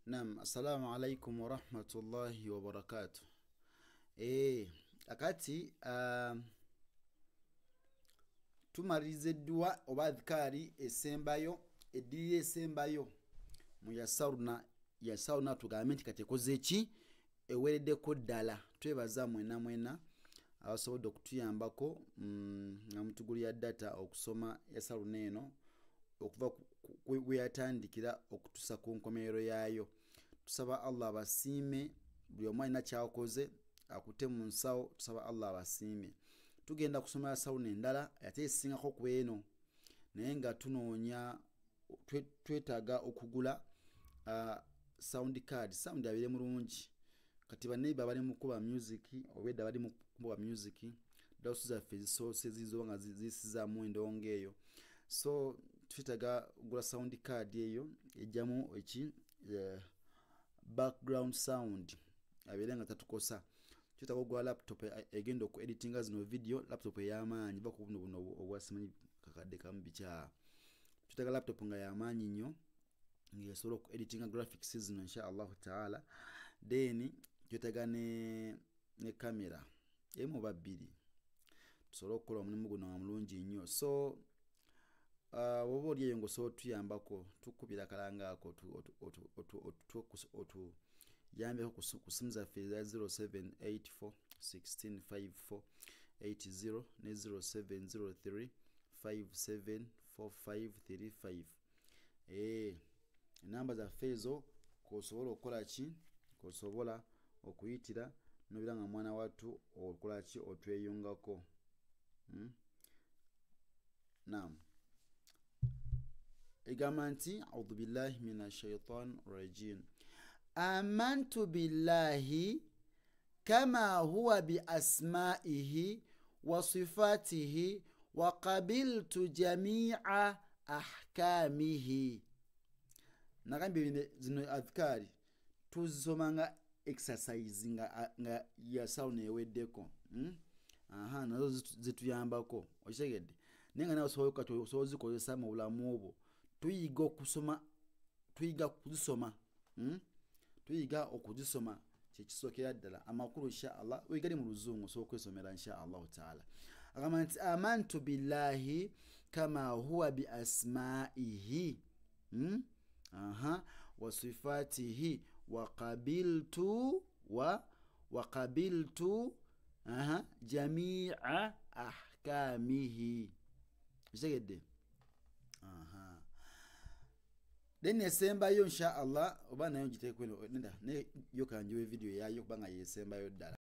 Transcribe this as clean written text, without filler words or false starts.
Naam, assalamu alaikum wa rahmatullahi wa barakatuh. Akati tumalize dua oba adhikari esembayo ediri esembayo mu yasauna tugambe nti kati ekoze ki ewereddeko ddala. Twebaza mwena abasobodde okutuyambako nga mutugulira data okusoma yasaluna eno okuva we yatandikira okutusa ku nkomerero yayo. Tusaba Allah abasiime buli omu alina kyakoze akute mu nsawo. Tusaba Allah abasiime. Tugenda kusoma yasaluna endala ate esingako ku eno naye nga tunoonya twetaaga okugula sound card, sound abire mulungi. Kati baneiba bali mu kuba music obedda bali mu kuba music dawuza fezi sources zizo nga zisizaamu endongo eyo. So twetaaga gula sound card eyo ejjamu eki background sound abire nga tatukosa. Twetaaga gula laptop egenda oku editinga zino video, laptop ey'amaanyi bako buno obwasimanyi kakadde kamu bikya. Twetaaga laptop nga y'amaanyi nnyo ngesobola oku editinga graphics zino insha Allah taala. Then twetaaga ne camera emu babiri tusobola okukola omulimu guno nga mulungi nnyo. So woba oli eyo ng'osobola otuyambako tukubira kalanga ako otuyambeko ku simu zaffe eza 0784 1654 80 ne 0703 574535. Enamba zaffe ezo kosobola okukola ki, kosobola okuyitira nobira nga mwana wattu okola ki, otweyungako. Naam. Egamba nti audhu billahi minash shaitani rajim. Amantu billahi kama huwa bi asma'ihi wa sifatihi wa qabiltu jami'a ahkamihi. Nagambye zino adhikari tuzisomanga exercise nga yasaluna eweddeko. Nazo zituyambako okitegedde naye nga nawe osobola zikozesa mu bulamu obwo. Tuyiga okusoma, tuyiga okuzisoma kyekisookera ddala. Amakulu insha Allah wegali mu luzungu so okwesomera insha Allah taala. Agamba nti amantu billahi kama huwa bi asma'ihi wa sifatihi wa qabiltu jami'a ahkamihi. Kitegedde? Then esembayo insha Allah oba nayo ngiteekwe nenda ne yo kanjiwe video yayo kubanga yesembayo ddala.